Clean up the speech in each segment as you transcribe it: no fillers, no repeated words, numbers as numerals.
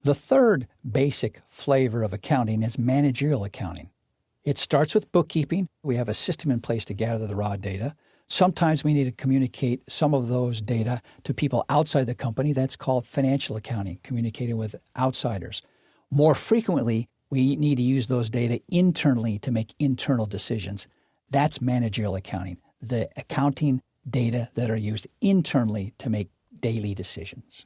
The third basic flavor of accounting is managerial accounting. It starts with bookkeeping. We have a system in place to gather the raw data. Sometimes we need to communicate some of those data to people outside the company. That's called financial accounting, communicating with outsiders. More frequently, we need to use those data internally to make internal decisions. That's managerial accounting, the accounting data that are used internally to make daily decisions.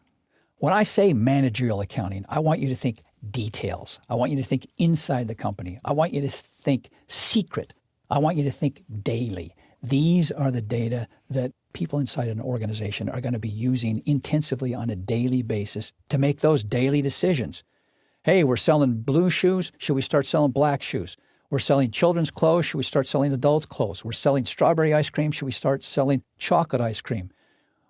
When I say managerial accounting, I want you to think details. I want you to think inside the company. I want you to think secret. I want you to think daily. These are the data that people inside an organization are going to be using intensively on a daily basis to make those daily decisions. Hey, we're selling blue shoes. Should we start selling black shoes? We're selling children's clothes. Should we start selling adults' clothes? We're selling strawberry ice cream. Should we start selling chocolate ice cream?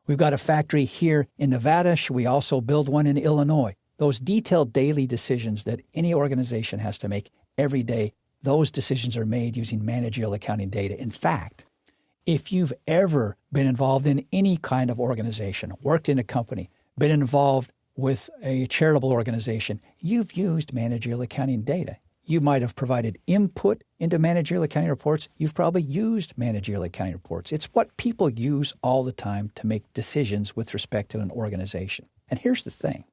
We've got a factory here in Nevada. Should we also build one in Illinois? Those detailed daily decisions that any organization has to make every day, those decisions are made using managerial accounting data. In fact, if you've ever been involved in any kind of organization, worked in a company, been involved with a charitable organization, you've used managerial accounting data. You might have provided input into managerial accounting reports. You've probably used managerial accounting reports. It's what people use all the time to make decisions with respect to an organization. And here's the thing.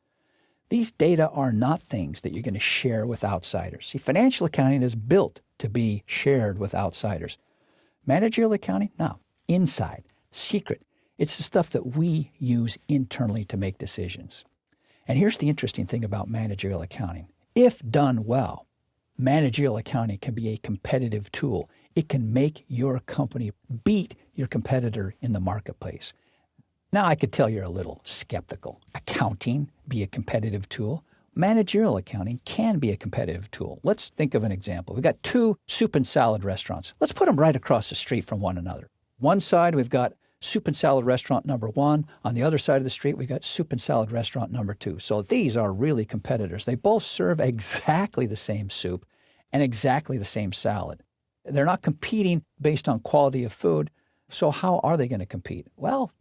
These data are not things that you're going to share with outsiders. See, financial accounting is built to be shared with outsiders. Managerial accounting? No. Inside. Secret. It's the stuff that we use internally to make decisions. And here's the interesting thing about managerial accounting. If done well, managerial accounting can be a competitive tool. It can make your company beat your competitor in the marketplace. Now, I could tell you're a little skeptical. Accounting be a competitive tool. Managerial accounting can be a competitive tool. Let's think of an example. We've got two soup and salad restaurants. Let's put them right across the street from one another. One side, we've got soup and salad restaurant number 1. On the other side of the street, we've got soup and salad restaurant number 2. So these are really competitors. They both serve exactly the same soup and exactly the same salad. They're not competing based on quality of food. So how are they going to compete? Well,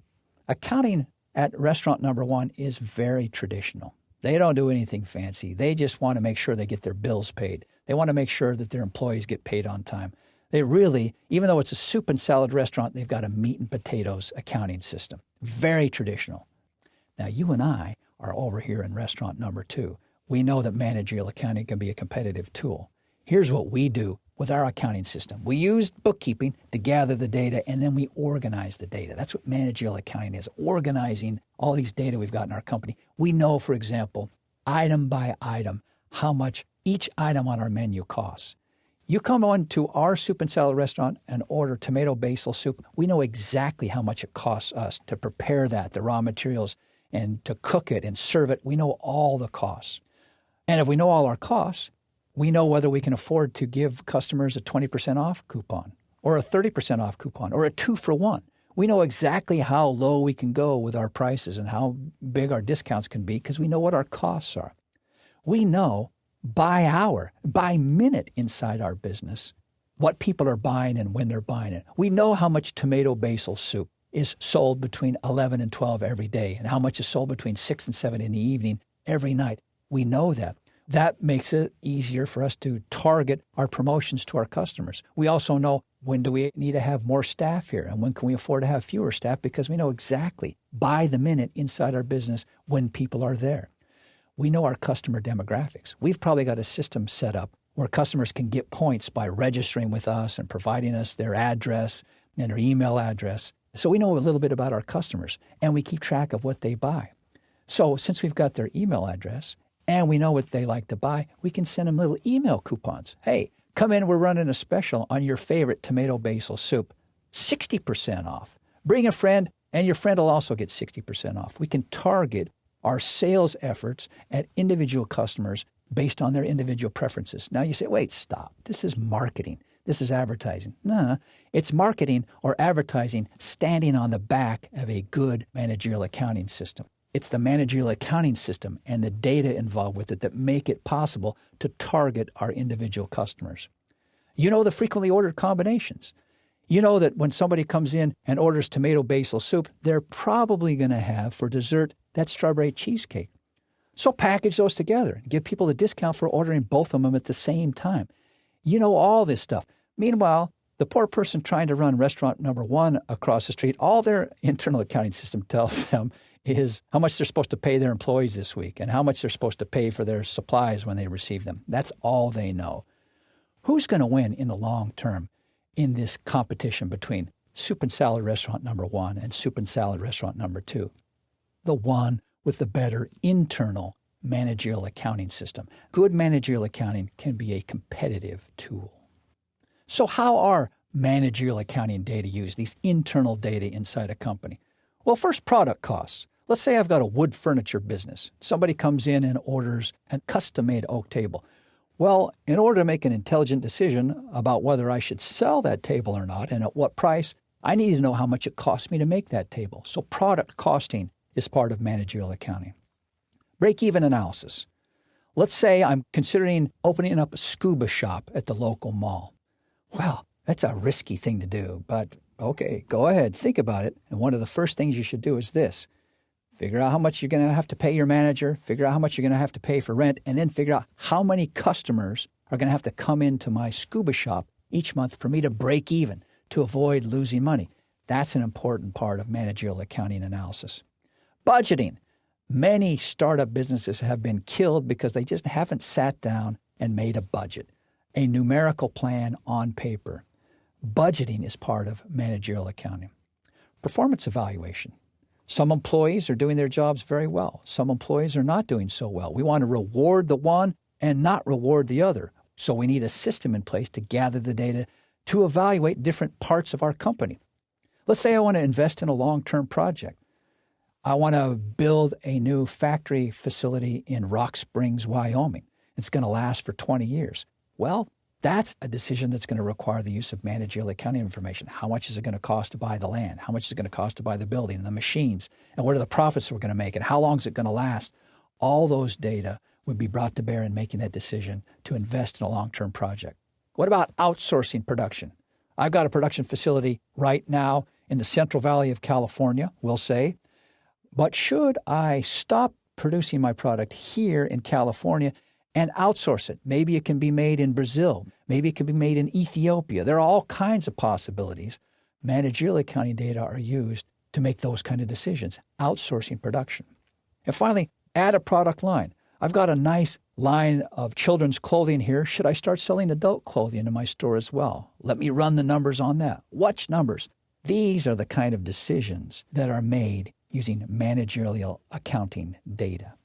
accounting at restaurant number 1 is very traditional. They don't do anything fancy. They just want to make sure they get their bills paid. They want to make sure that their employees get paid on time. They really, even though it's a soup and salad restaurant, they've got a meat and potatoes accounting system. Very traditional. Now, you and I are over here in restaurant number 2. We know that managerial accounting can be a competitive tool. Here's what we do with our accounting system. We use bookkeeping to gather the data, and then we organize the data. That's what managerial accounting is, organizing all these data we've got in our company. We know, for example, item by item, how much each item on our menu costs. You come on to our soup and salad restaurant and order tomato basil soup. We know exactly how much it costs us to prepare that, the raw materials, and to cook it and serve it. We know all the costs. And if we know all our costs, we know whether we can afford to give customers a 20% off coupon or a 30% off coupon or a 2-for-1. We know exactly how low we can go with our prices and how big our discounts can be because we know what our costs are. We know by hour, by minute inside our business, what people are buying and when they're buying it. We know how much tomato basil soup is sold between 11 and 12 every day and how much is sold between 6 and 7 in the evening every night. We know that. That makes it easier for us to target our promotions to our customers. We also know when do we need to have more staff here and when can we afford to have fewer staff because we know exactly by the minute inside our business when people are there. We know our customer demographics. We've probably got a system set up where customers can get points by registering with us and providing us their address and their email address. So we know a little bit about our customers and we keep track of what they buy. So since we've got their email address and we know what they like to buy, we can send them little email coupons. Hey, come in, we're running a special on your favorite tomato basil soup, 60% off. Bring a friend and your friend will also get 60% off. We can target our sales efforts at individual customers based on their individual preferences. Now you say, wait, stop. This is marketing. This is advertising. No, it's marketing or advertising standing on the back of a good managerial accounting system. It's the managerial accounting system and the data involved with it that make it possible to target our individual customers. You know the frequently ordered combinations. You know that when somebody comes in and orders tomato basil soup, they're probably going to have for dessert that strawberry cheesecake. So package those together and give people a discount for ordering both of them at the same time. You know all this stuff. Meanwhile, the poor person trying to run restaurant number 1 across the street, all their internal accounting system tells them is how much they're supposed to pay their employees this week and how much they're supposed to pay for their supplies when they receive them. That's all they know. Who's going to win in the long term in this competition between soup and salad restaurant number 1 and soup and salad restaurant number 2? The one with the better internal managerial accounting system. Good managerial accounting can be a competitive tool. So how are managerial accounting data used, these internal data inside a company? Well, first, product costs. Let's say I've got a wood furniture business. Somebody comes in and orders a custom-made oak table. Well, in order to make an intelligent decision about whether I should sell that table or not and at what price, I need to know how much it costs me to make that table. So product costing is part of managerial accounting. Break-even analysis. Let's say I'm considering opening up a scuba shop at the local mall. Well, that's a risky thing to do, but okay, go ahead, think about it. And one of the first things you should do is this. Figure out how much you're going to have to pay your manager, figure out how much you're going to have to pay for rent, and then figure out how many customers are going to have to come into my scuba shop each month for me to break even, to avoid losing money. That's an important part of managerial accounting analysis. Budgeting. Many startup businesses have been killed because they just haven't sat down and made a budget, a numerical plan on paper. Budgeting is part of managerial accounting. Performance evaluation. Some employees are doing their jobs very well. Some employees are not doing so well. We want to reward the one and not reward the other. So we need a system in place to gather the data to evaluate different parts of our company. Let's say I want to invest in a long-term project. I want to build a new factory facility in Rock Springs, Wyoming. It's going to last for 20 years. Well, that's a decision that's going to require the use of managerial accounting information. How much is it going to cost to buy the land? How much is it going to cost to buy the building and the machines? And what are the profits we're going to make? And how long is it going to last? All those data would be brought to bear in making that decision to invest in a long-term project. What about outsourcing production? I've got a production facility right now in the Central Valley of California, we'll say. But should I stop producing my product here in California and outsource it? Maybe it can be made in Brazil. Maybe it can be made in Ethiopia. There are all kinds of possibilities. Managerial accounting data are used to make those kind of decisions, outsourcing production. And finally, add a product line. I've got a nice line of children's clothing here. Should I start selling adult clothing in my store as well? Let me run the numbers on that. Which numbers? These are the kind of decisions that are made using managerial accounting data.